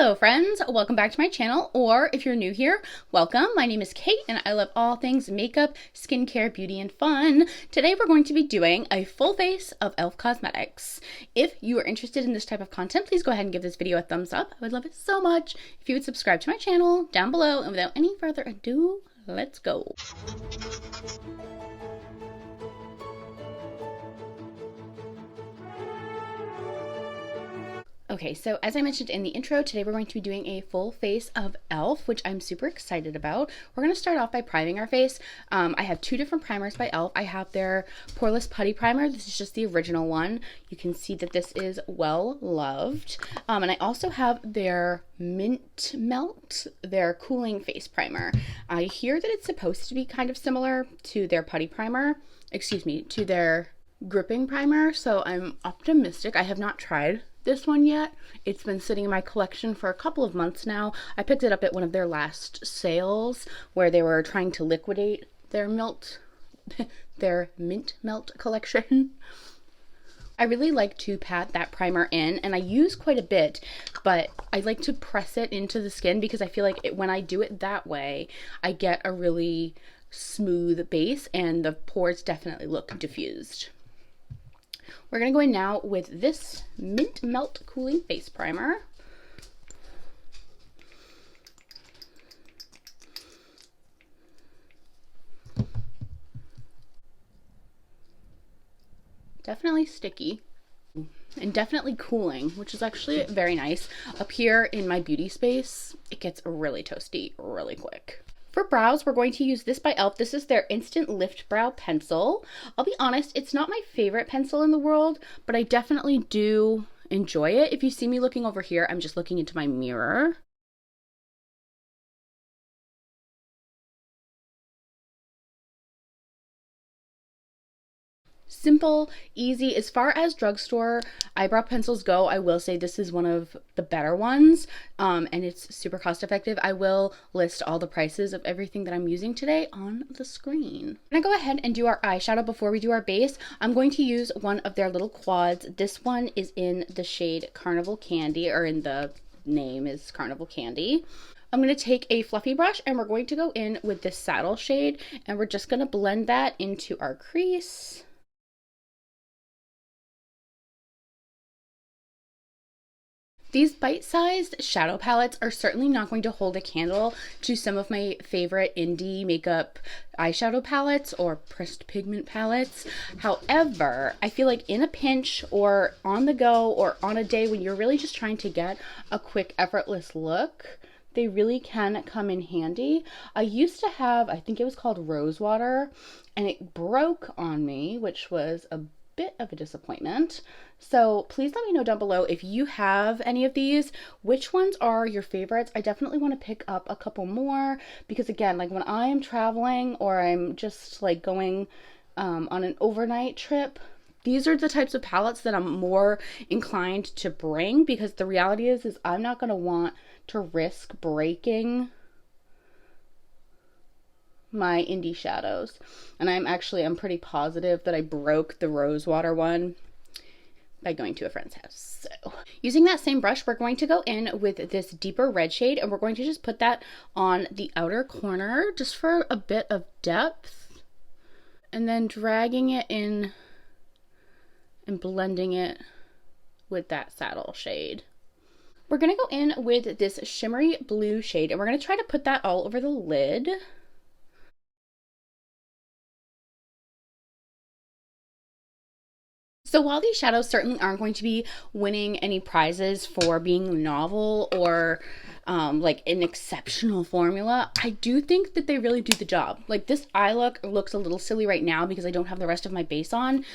Hello friends, welcome back to my channel, or if you're new here, welcome. My name is Kate and I love all things makeup, skincare, beauty, and fun. Today we're going to be doing a full face of E.L.F. cosmetics. If you are interested in this type of content, please go ahead and give this video a thumbs up. I would love it so much if you would subscribe to my channel down below, and without any further ado, let's go. Okay, so as I mentioned in the intro, today we're going to be doing a full face of E.L.F, which I'm super excited about. We're going to start off by priming our face. I have two different primers by E.L.F. I have their Poreless Putty Primer. This is just the original one. You can see that this is well loved. And I also have their Mint Melt, their Cooling Face Primer. I hear that it's supposed to be kind of similar to their Putty Primer. Excuse me, to their Gripping Primer, so I'm optimistic. I have not tried this one yet. It's been sitting in my collection for a couple of months now. I picked it up at one of their last sales where they were trying to liquidate their their Mint Melt collection. I really like to pat that primer in, and I use quite a bit, but I like to press it into the skin because I feel like when I do it that way, I get a really smooth base and the pores definitely look diffused. We're going to go in now with this Mint Melt Cooling Face Primer. Definitely sticky and definitely cooling, which is actually very nice. Up here in my beauty space, it gets really toasty really quick. For brows, we're going to use this by E.L.F. This is their Instant Lift Brow Pencil. I'll be honest, it's not my favorite pencil in the world, but I definitely do enjoy it. If you see me looking over here, I'm just looking into my mirror. Simple, easy. As far as drugstore eyebrow pencils go, I will say this is one of the better ones, and it's super cost effective. I will list all the prices of everything that I'm using today on the screen. I'm gonna go ahead and do our eyeshadow before we do our base. I'm going to use one of their little quads. This one is in the shade Carnival Candy, or in the name is Carnival Candy. I'm going to take a fluffy brush and we're going to go in with this saddle shade, and we're just going to blend that into our crease. These bite-sized shadow palettes are certainly not going to hold a candle to some of my favorite indie makeup eyeshadow palettes or pressed pigment palettes. However, I feel like in a pinch or on the go or on a day when you're really just trying to get a quick, effortless look, they really can come in handy. I used to have, I think it was called Rosewater, and it broke on me, which was a bit of a disappointment. So please let me know down below if you have any of these, which ones are your favorites. I definitely want to pick up a couple more because, again, like when I am traveling or I'm just like going on an overnight trip, these are the types of palettes that I'm more inclined to bring, because the reality is I'm not going to want to risk breaking my indie shadows. And I'm pretty positive that I broke the Rosewater one by going to a friend's house. So using that same brush, we're going to go in with this deeper red shade, and we're going to just put that on the outer corner just for a bit of depth, and then dragging it in and blending it with that saddle shade. We're going to go in with this shimmery blue shade, and we're going to try to put that all over the lid. So while these shadows certainly aren't going to be winning any prizes for being novel or like an exceptional formula, I do think that they really do the job. Like, this eye look looks a little silly right now because I don't have the rest of my base on,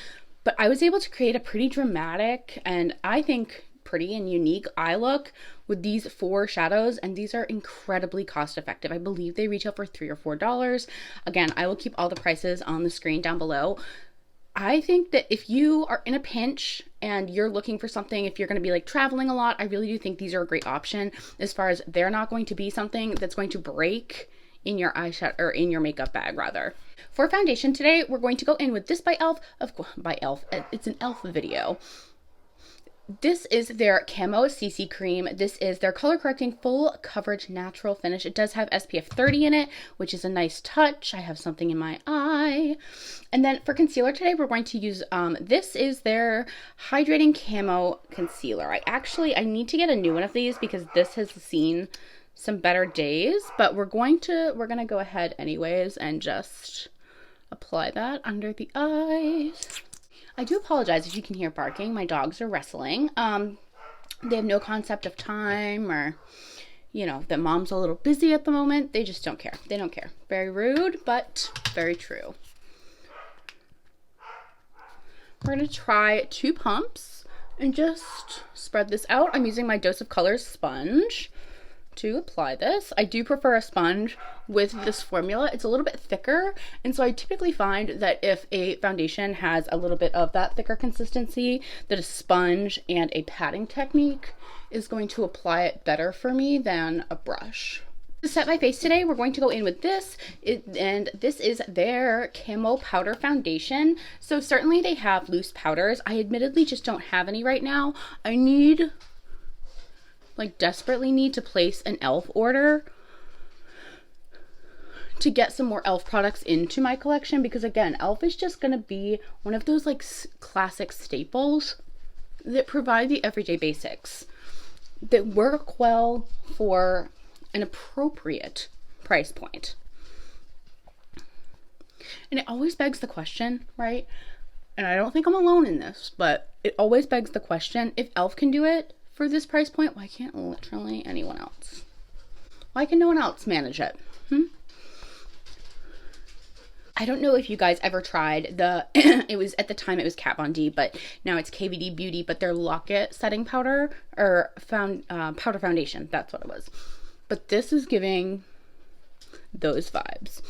but I was able to create a pretty dramatic and I think pretty and unique eye look with these 4 shadows, and these are incredibly cost effective. I believe they retail for $3 or $4. Again, I will keep all the prices on the screen down below. I think that if you are in a pinch and you're looking for something, if you're going to be like traveling a lot, I really do think these are a great option, as far as they're not going to be something that's going to break in your eyeshadow, or in your makeup bag rather. For foundation today, we're going to go in with this by E.L.F. By E.L.F. It's an E.L.F. video. This is their Camo CC Cream. This is their color correcting full coverage natural finish. It does have SPF 30 in it, which is a nice touch. I have something in my eye. And then for concealer today, we're going to use, this is their Hydrating Camo Concealer. I need to get a new one of these because this has seen some better days, but we're gonna go ahead anyways and just apply that under the eyes. I do apologize if you can hear barking. My dogs are wrestling. They have no concept of time, or, you know, that mom's a little busy at the moment. They just don't care. They don't care. Very rude, but very true. We're going to try 2 pumps and just spread this out. I'm using my Dose of Colors sponge to apply this. I do prefer a sponge with this formula. It's a little bit thicker, and so I typically find that if a foundation has a little bit of that thicker consistency, that a sponge and a patting technique is going to apply it better for me than a brush. To set my face today, we're going to go in with this, and this is their Camo Powder Foundation. So certainly they have loose powders. I admittedly just don't have any right now. I desperately need to place an E.L.F order to get some more E.L.F products into my collection, because again, E.L.F is just gonna be one of those like classic staples that provide the everyday basics that work well for an appropriate price point. And it always begs the question, right? And I don't think I'm alone in this, but it always begs the question, if E.L.F can do it for this price point, why can't literally anyone else? Why can no one else manage it? I don't know if you guys ever tried the, it was at the time it was Kat Von D, but now it's KVD Beauty, but their Locket setting powder, or powder foundation, that's what it was. But this is giving those vibes.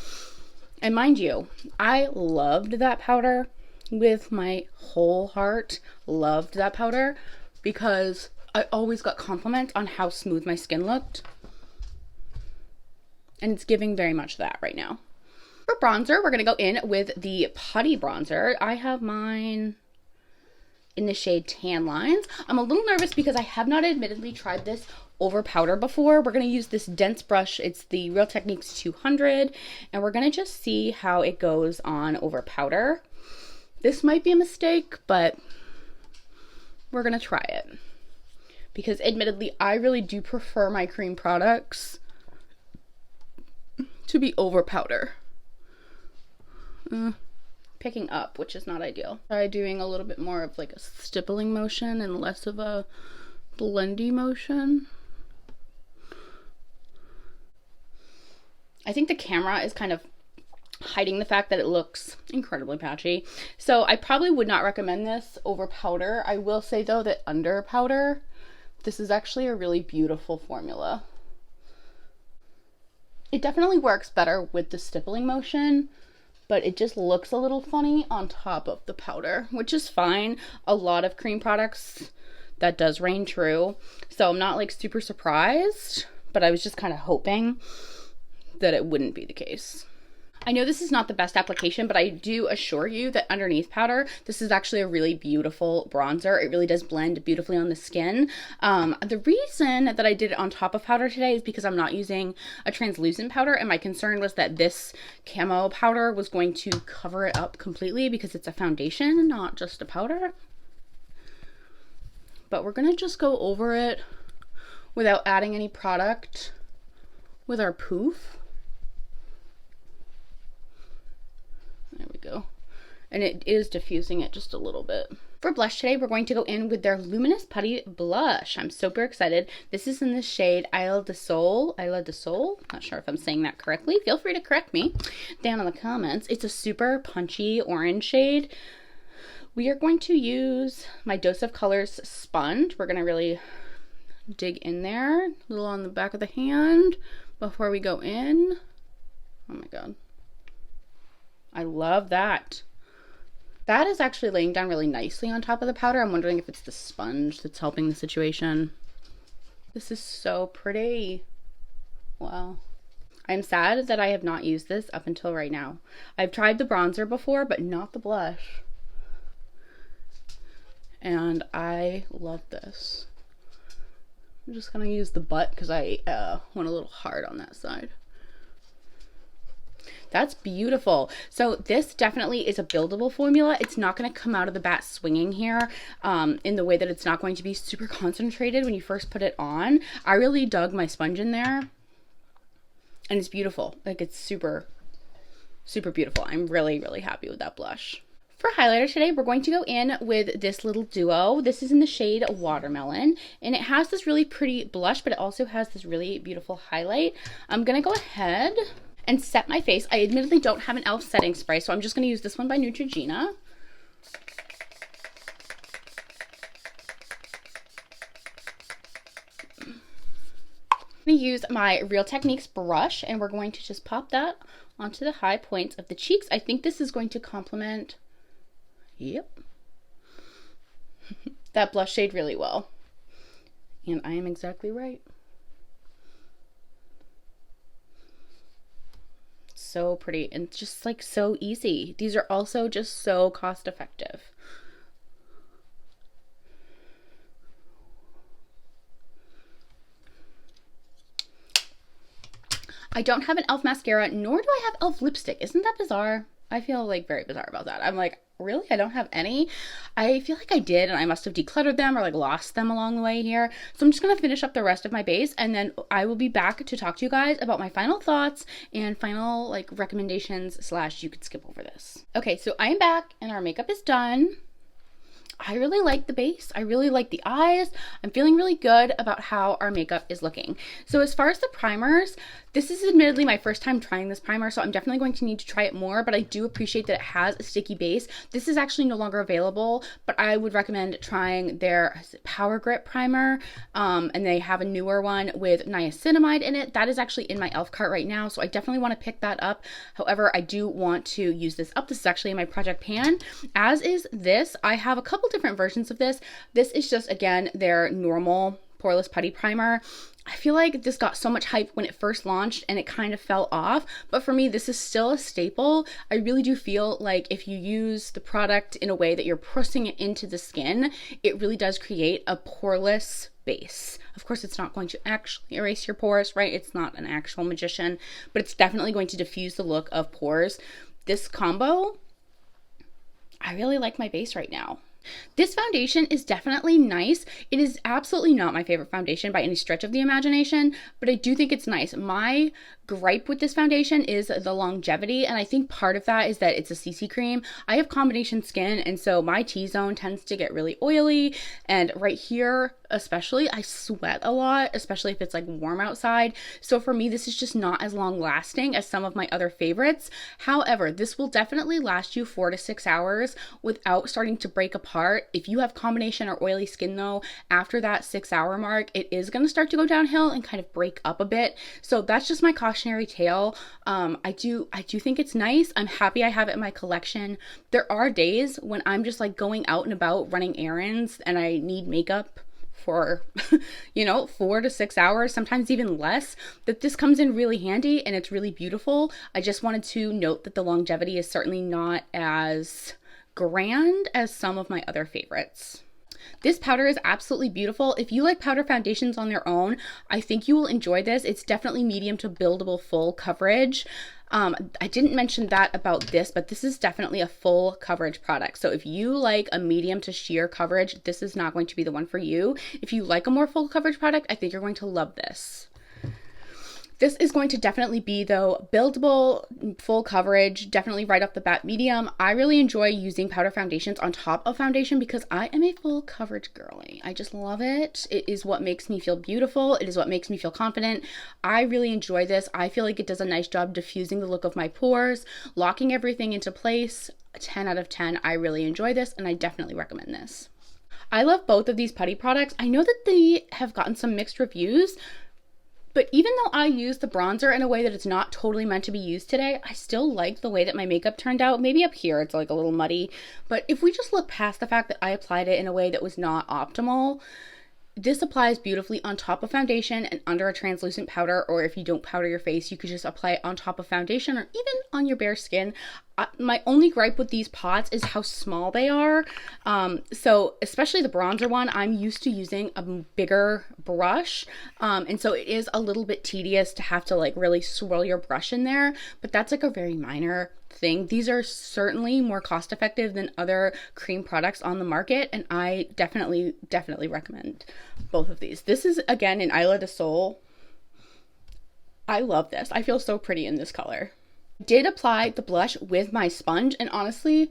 And mind you, I loved that powder with my whole heart, loved that powder, because I always got compliments on how smooth my skin looked. And it's giving very much that right now. For bronzer, we're going to go in with the Putty bronzer. I have mine in the shade Tan Lines. I'm a little nervous because I have not admittedly tried this over powder before. We're going to use this dense brush. It's the Real Techniques 200, and we're going to just see how it goes on over powder. This might be a mistake, but we're going to try it. Because admittedly, I really do prefer my cream products to be over powder. Picking up, which is not ideal. Try doing a little bit more of like a stippling motion and less of a blendy motion. I think the camera is kind of hiding the fact that it looks incredibly patchy. So I probably would not recommend this over powder. I will say though that under powder, this is actually a really beautiful formula. It definitely works better with the stippling motion, but it just looks a little funny on top of the powder, which is fine. A lot of cream products, that does reign true. So I'm not like super surprised, but I was just kind of hoping that it wouldn't be the case. I know this is not the best application, but I do assure you that underneath powder, this is actually a really beautiful bronzer. It really does blend beautifully on the skin. The reason that I did it on top of powder today is because I'm not using a translucent powder, and my concern was that this camo powder was going to cover it up completely because it's a foundation, not just a powder. But we're gonna just go over it without adding any product with our poof. There we go. And it is diffusing it just a little bit. For blush today, we're going to go in with their Luminous Putty Blush. I'm super excited. This is in the shade Isle de Sol. Not sure if I'm saying that correctly. Feel free to correct me down in the comments. It's a super punchy orange shade. We are going to use my Dose of Colors sponge. We're going to really dig in there, a little on the back of the hand before we go in. Oh my god. I love that. That is actually laying down really nicely on top of the powder. I'm wondering if it's the sponge that's helping the situation. This is so pretty. Wow. I'm sad that I have not used this up until right now. I've tried the bronzer before, but not the blush. and I love this. I'm just gonna use the butt because I went a little hard on that side. That's beautiful. So this definitely is a buildable formula. It's not going to come out of the bat swinging here in the way that it's not going to be super concentrated when you first put it on. I really dug my sponge in there, and it's beautiful. Like, it's super, super beautiful. I'm really, really happy with that blush. For highlighter today, we're going to go in with this little duo. This is in the shade Watermelon, and it has this really pretty blush, but it also has this really beautiful highlight. I'm going to go ahead and set my face. I admittedly don't have an e.l.f. setting spray, so I'm just going to use this one by Neutrogena. I'm going to use my Real Techniques brush, and we're going to just pop that onto the high points of the cheeks. I think this is going to complement, yep, that blush shade really well. And I am exactly right. So pretty and just like so easy. These are also just so cost effective. I don't have an e.l.f. mascara, nor do I have e.l.f. lipstick. Isn't that bizarre? I feel like very bizarre about that. I'm like, really? I don't have any? I feel like I did, and I must have decluttered them or like lost them along the way here. So I'm just going to finish up the rest of my base, and then I will be back to talk to you guys about my final thoughts and final like recommendations / you could skip over this. Okay, so I am back and our makeup is done. I really like the base. I really like the eyes. I'm feeling really good about how our makeup is looking. So as far as the primers, this is admittedly my first time trying this primer, so I'm definitely going to need to try it more, but I do appreciate that it has a sticky base. This is actually no longer available, but I would recommend trying their Power Grip primer, and they have a newer one with niacinamide in it. That is actually in my e.l.f. cart right now, so I definitely want to pick that up. However, I do want to use this up. This is actually in my project pan, as is this. I have a couple different versions of this. This is just, again, their normal Poreless Putty Primer. I feel like this got so much hype when it first launched and it kind of fell off, but for me, this is still a staple. I really do feel like if you use the product in a way that you're pressing it into the skin, it really does create a poreless base. Of course, it's not going to actually erase your pores, right? It's not an actual magician, but it's definitely going to diffuse the look of pores. This combo, I really like my base right now. This foundation is definitely nice. It is absolutely not my favorite foundation by any stretch of the imagination, but I do think it's nice. My gripe with this foundation is the longevity, and I think part of that is that it's a CC cream. I have combination skin, and so my T-zone tends to get really oily, and right here especially, I sweat a lot, especially if it's like warm outside. So for me, this is just not as long lasting as some of my other favorites. However, this will definitely last you 4 to 6 hours without starting to break apart. If you have combination or oily skin though, after that 6-hour mark, it is going to start to go downhill and kind of break up a bit. So that's just my cautionary tale. I do think it's nice. I'm happy I have it in my collection. There are days when I'm just like going out and about running errands and I need makeup for 4 to 6 hours, sometimes even less, that this comes in really handy and it's really beautiful. I just wanted to note that the longevity is certainly not as grand as some of my other favorites. This powder is absolutely beautiful. If you like powder foundations on their own, I think you will enjoy this. It's definitely medium to buildable full coverage. I didn't mention that about this, but this is definitely a full coverage product. So if you like a medium to sheer coverage, this is not going to be the one for you. If you like a more full coverage product, I think you're going to love this. This is going to definitely be, though, buildable, full coverage, definitely right off the bat medium. I really enjoy using powder foundations on top of foundation because I am a full coverage girly. I just love it. It is what makes me feel beautiful. It is what makes me feel confident. I really enjoy this. I feel like it does a nice job diffusing the look of my pores, locking everything into place. 10 out of 10. I really enjoy this, and I definitely recommend this. I love both of these putty products. I know that they have gotten some mixed reviews, but even though I use the bronzer in a way that it's not totally meant to be used today, I still like the way that my makeup turned out. Maybe up here it's like a little muddy, but if we just look past the fact that I applied it in a way that was not optimal, This applies beautifully on top of foundation and under a translucent powder, or if you don't powder your face, you could just apply it on top of foundation or even on your bare skin. My only gripe with these pots is how small they are. So especially the bronzer one, I'm used to using a bigger brush. And so it is a little bit tedious to have to like really swirl your brush in there, but that's like a very minor thing. These are certainly more cost effective than other cream products on the market, and I definitely recommend both of these. This is again an Isla de Sol. I love this. I feel so pretty in this color. Did apply the blush with my sponge, and honestly,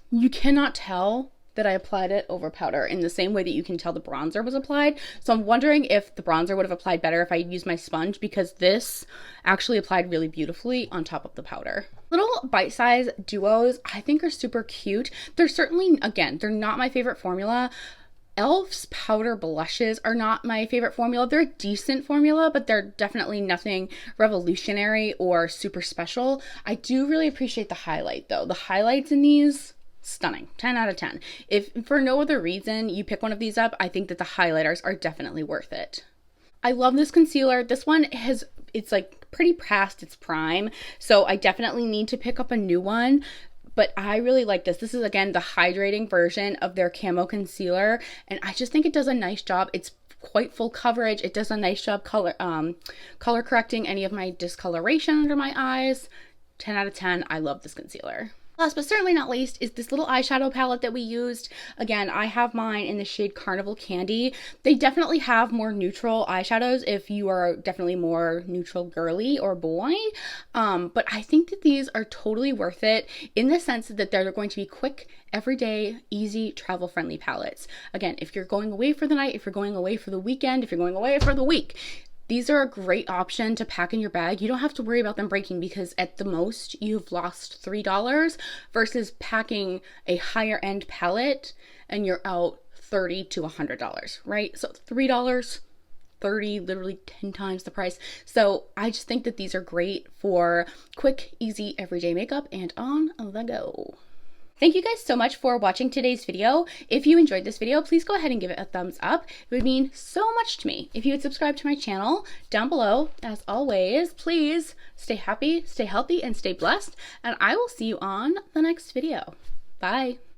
you cannot tell that I applied it over powder in the same way that you can tell the bronzer was applied. So I'm wondering if the bronzer would have applied better if I used my sponge, because this actually applied really beautifully on top of the powder. Little bite-size duos I think are super cute. They're certainly, again, they're not my favorite formula. E.L.F's powder blushes are not my favorite formula. They're a decent formula, but they're definitely nothing revolutionary or super special. I do really appreciate the highlight though. The highlights in these, stunning. 10 out of 10. If for no other reason you pick one of these up, I think that the highlighters are definitely worth it. I love this concealer. This one it's like pretty past its prime, so I definitely need to pick up a new one. But I really like this. This is, again, the hydrating version of their Camo concealer, and I just think it does a nice job. It's quite full coverage. It does a nice job color correcting any of my discoloration under my eyes. 10 out of 10. I love this concealer. Last but certainly not least is this little eyeshadow palette that we used. Again, I have mine in the shade Carnival Candy. They definitely have more neutral eyeshadows if you are definitely more neutral girly or boy. But I think that these are totally worth it in the sense that they're going to be quick, everyday, easy, travel-friendly palettes. Again, if you're going away for the night, if you're going away for the weekend, if you're going away for the week, these are a great option to pack in your bag. You don't have to worry about them breaking, because at the most you've lost $3 versus packing a higher end palette and you're out $30 to $100, right? So $3, 30, literally 10 times the price. So I just think that these are great for quick, easy, everyday makeup and on the go. Thank you guys so much for watching today's video. If you enjoyed this video, please go ahead and give it a thumbs up. It would mean so much to me if you would subscribe to my channel down below. As always, please stay happy, stay healthy, and stay blessed, and I will see you on the next video. Bye.